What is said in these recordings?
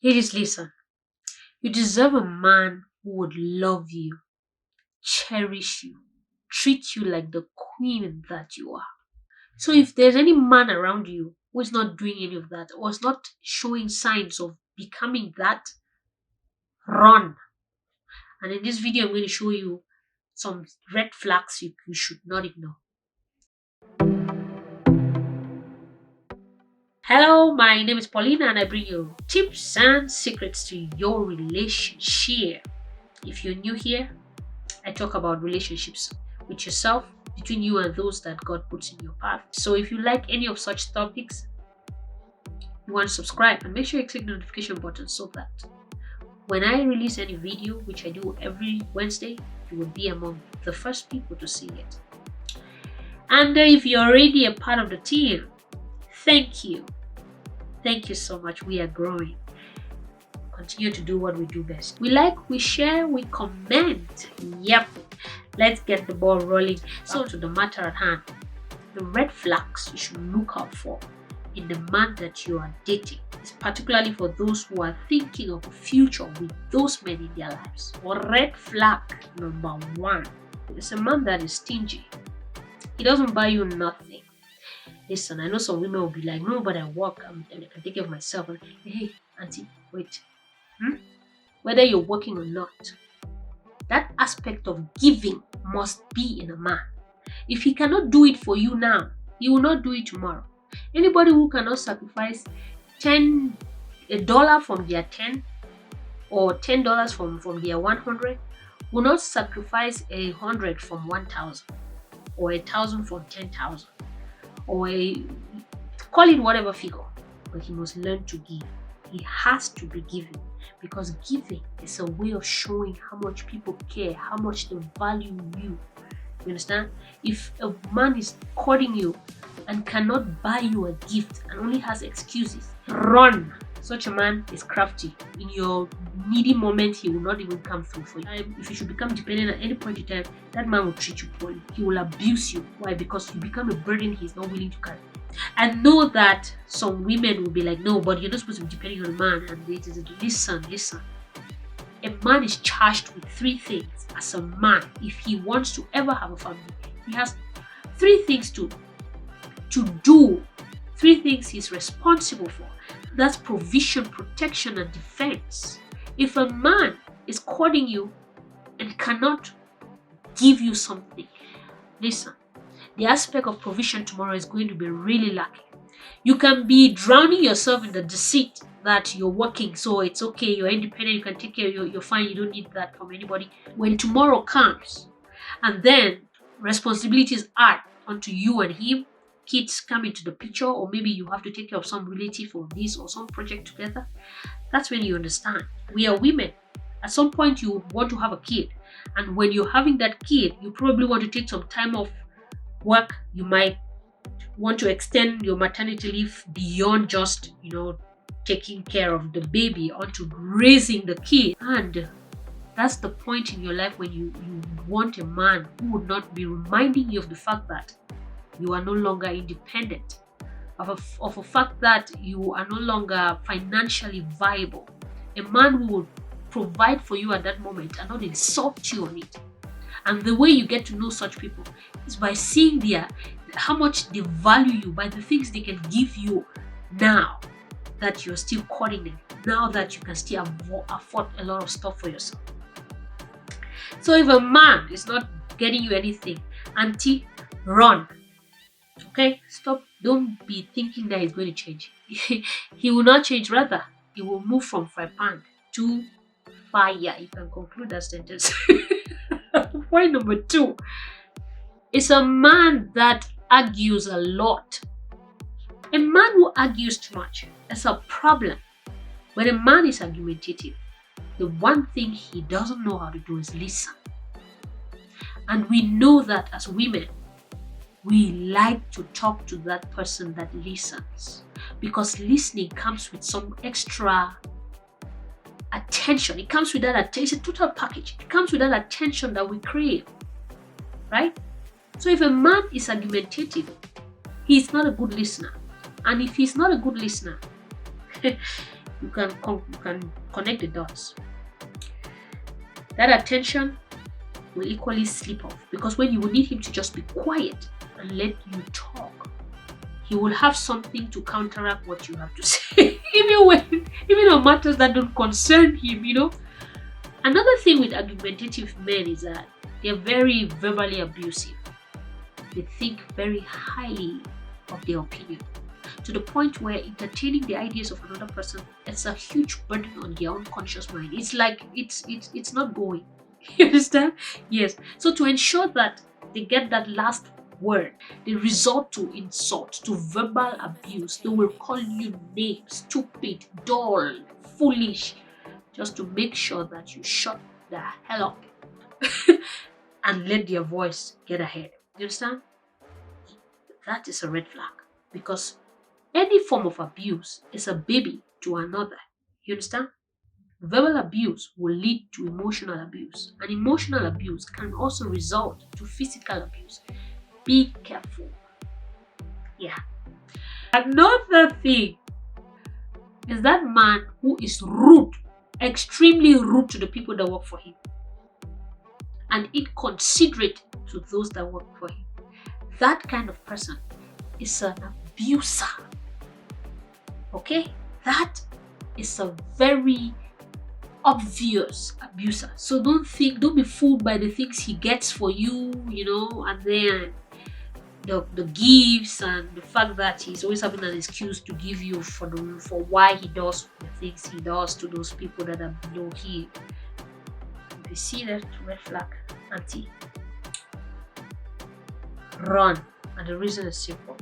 Ladies, listen. You deserve a man who would love you, cherish you, treat you like the queen that you are. So if there's any man around you who is not doing any of that or is not showing signs of becoming that, run. And in this video, I'm going to show you some red flags you should not ignore. Hello, my name is Paulina and I bring you tips and secrets to your relationship. If you're new here, I talk about relationships with yourself, between you and those that God puts in your path. So if you like any of such topics, you want to subscribe and make sure you click the notification button so that when I release any video, which I do every Wednesday, you will be among the first people to see it. And if you're already a part of the team, thank you. Thank you so much. We are growing. Continue to do what we do best. We like, we share, we comment. Yep. Let's get the ball rolling. So to the matter at hand, the red flags you should look out for in the man that you are dating is particularly for those who are thinking of a future with those men in their lives. Red flag number one is a man that is stingy. He doesn't buy you nothing. Listen, I know some women will be like, no, but I work and I can take care of myself. And, hey, auntie, wait. Whether you're working or not, that aspect of giving must be in a man. If he cannot do it for you now, he will not do it tomorrow. Anybody who cannot sacrifice a dollar from their 10 or $10 from their 100 will not sacrifice 100 from 1,000 or 1,000 from 10,000 or call it whatever figure. But he must learn to give. He has to be giving, because giving is a way of showing how much people care, how much they value you. You understand? If a man is courting you and cannot buy you a gift and only has excuses, run. Such a man is crafty. In your needy moment, he will not even come through for you. If you should become dependent at any point in time, that man will treat you poorly. He will abuse you. Why? Because you become a burden he's not willing to carry. And know that some women will be like, no, but you're not supposed to be depending on a man. And listen. A man is charged with three things as a man. If he wants to ever have a family, he has three things to do. Three things he's responsible for. That's provision, protection, and defense. If a man is courting you and cannot give you something, listen, the aspect of provision tomorrow is going to be really lacking. You can be drowning yourself in the deceit that you're working, so it's okay, you're independent, you can take care, you're fine, you don't need that from anybody. When tomorrow comes and then responsibilities are onto you and him, kids come into the picture, or maybe you have to take care of some relative or this or some project together, that's when you understand. We are women. At some point you want to have a kid, and when you're having that kid, you probably want to take some time off work. You might want to extend your maternity leave beyond just, taking care of the baby onto raising the kid. And that's the point in your life when you want a man who would not be reminding you of the fact that you are no longer independent, of a fact that you are no longer financially viable. A man who will provide for you at that moment and not insult you on it. And the way you get to know such people is by seeing how much they value you, by the things they can give you now that you're still courting them, now that you can still afford a lot of stuff for yourself. So if a man is not getting you anything, auntie, run. Okay? Stop. Don't be thinking that he's going to change. He will not change. Rather, he will move from fry pan to fire. You can conclude that sentence. Point number two is a man that argues a lot. A man who argues too much is a problem. When a man is argumentative, the one thing he doesn't know how to do is listen. And we know that as women, we like to talk to that person that listens, because listening comes with some extra attention. It comes with that attention, total package. It comes with that attention that we crave, right? So if a man is argumentative, he's not a good listener. And if he's not a good listener, you can connect the dots. That attention will equally slip off, because when you will need him to just be quiet and let you talk, he will have something to counteract what you have to say, even on matters that don't concern him. Another thing with argumentative men is that they're very verbally abusive. They think very highly of their opinion, to the point where entertaining the ideas of another person is a huge burden on their unconscious mind. It's like it's not going. You understand? Yes. So to ensure that they get that last word, they resort to insult, to verbal abuse. They will call you names, stupid, dull, foolish, just to make sure that you shut the hell up and let their voice get ahead. You understand? That is a red flag, because any form of abuse is a baby to another. You understand? Verbal abuse will lead to emotional abuse, and emotional abuse can also result to physical abuse. Be careful. Yeah. Another thing is that man who is rude, extremely rude to the people that work for him, and inconsiderate to those that work for him. That kind of person is an abuser. Okay? That is a very obvious abuser. So don't be fooled by the things he gets for you, and then the gifts and the fact that he's always having an excuse to give you for why he does the things he does to those people that are below him. If you see that red flag, auntie, run. And the reason is simple.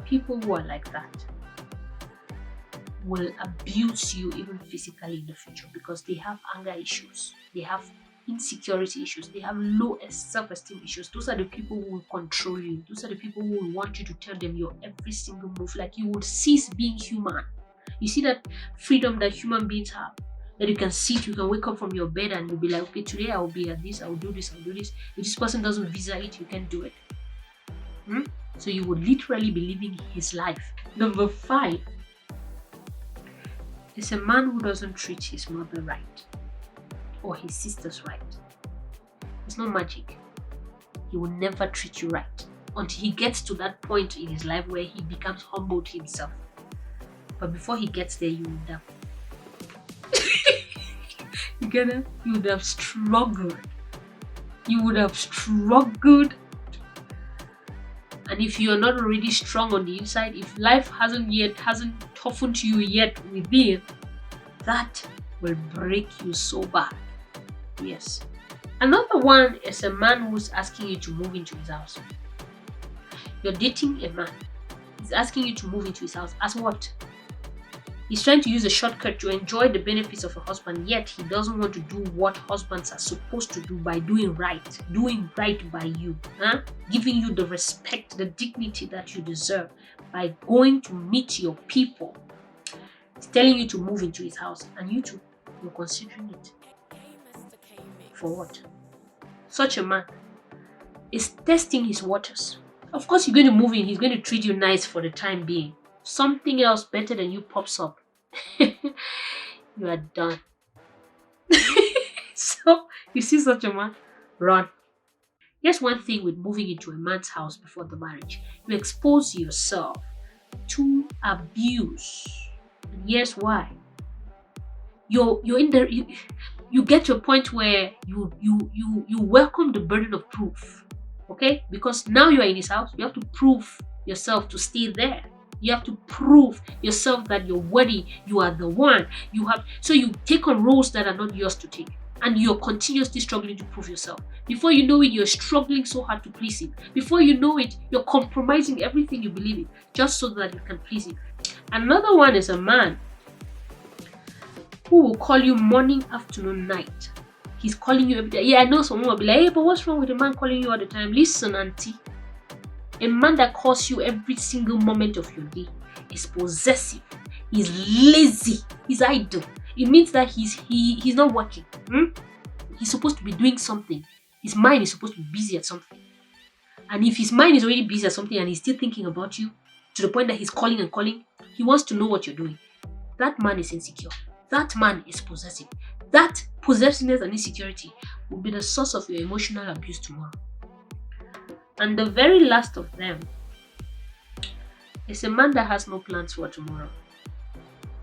People who are like that will abuse you even physically in the future, because they have anger issues, they have insecurity issues, they have low self-esteem issues. Those are the people who will control you. Those are the people who will want you to tell them your every single move. Like, you will cease being human. You see that freedom that human beings have, that you can sit, you can wake up from your bed and you'll be like, okay, today I will be at this, I will do this, I'll do this. If this person doesn't visa it, you can't do it. So you would literally be living his life. Number 5 is a man who doesn't treat his mother right or his sisters right. It's not magic. He will never treat you right until he gets to that point in his life where he becomes humble to himself. But before he gets there, you would have you would have struggled. You would have struggled. And if you are not already strong on the inside, if life hasn't toughened you yet within, that will break you so bad. Yes. Another one is a man who's asking you to move into his house. You're dating a man. He's asking you to move into his house. As what? He's trying to use a shortcut to enjoy the benefits of a husband, yet he doesn't want to do what husbands are supposed to do by doing right by you, giving you the respect, the dignity that you deserve by going to meet your people. He's telling you to move into his house, and you're considering it. For what? Such a man is testing his waters. Of course, you're going to move in, he's going to treat you nice for the time being. Something else better than you pops up. You are done. So, you see such a man, run. Here's one thing with moving into a man's house before the marriage. You expose yourself to abuse. And here's why. You're in there. You get to a point where you welcome the burden of proof. Okay? Because now you are in his house, you have to prove yourself to stay there. You have to prove yourself that you're worthy, you are the one. So you take on roles that are not yours to take. And you're continuously struggling to prove yourself. Before you know it, you're struggling so hard to please him. Before you know it, you're compromising everything you believe in just so that you can please him. Another one is a man who will call you morning, afternoon, night. He's calling you every day. Yeah, I know someone will be like, hey, but what's wrong with a man calling you all the time? Listen, auntie. A man that calls you every single moment of your day is possessive, he's lazy, he's idle. It means that he's not working. He's supposed to be doing something. His mind is supposed to be busy at something. And if his mind is already busy at something and he's still thinking about you to the point that he's calling and calling, he wants to know what you're doing. that man is insecure. That man is possessive. That possessiveness and insecurity will be the source of your emotional abuse tomorrow. And the very last of them is a man that has no plans for tomorrow.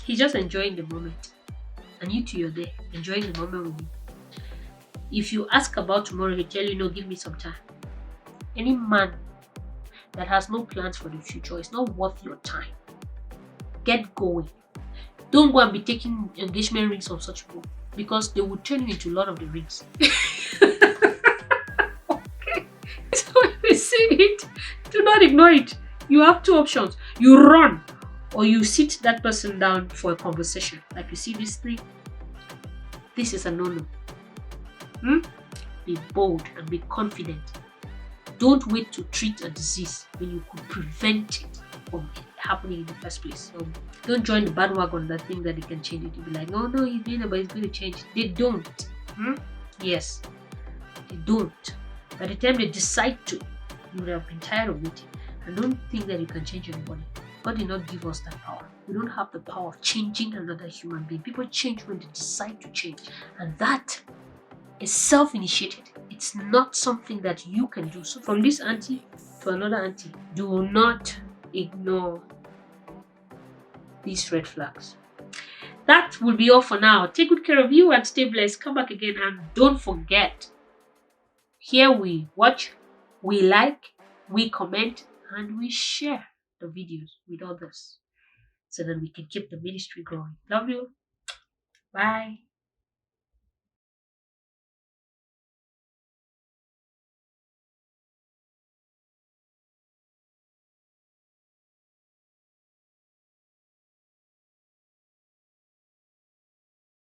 He's just enjoying the moment. And you too, you're there, enjoying the moment with him. If you ask about tomorrow, he'll tell you, no, give me some time. Any man that has no plans for the future is not worth your time. Get going. Don't go and be taking engagement rings from such people, because they will turn you into Lord of the Rings. Okay. So if you see it, do not ignore it. You have two options. You run, or you sit that person down for a conversation. Like, you see this thing? This is a no-no. Be bold and be confident. Don't wait to treat a disease when you could prevent it from happening in the first place. So don't join the bandwagon that think that they can change it. You'll be like, oh no, he's doing it, but he's going to change it. They don't. Yes, they don't. By the time they decide to, you would have been tired of waiting. And don't think that you can change anybody. God did not give us that power. We don't have the power of changing another human being. People change when they decide to change. And that is self-initiated. It's not something that you can do. So from this auntie to another auntie, do not ignore these red flags. That will be all for now. Take good care of you and stay blessed. Come back again, and don't forget, here we watch, we like, we comment, and we share the videos with others so that we can keep the ministry growing. Love you. Bye.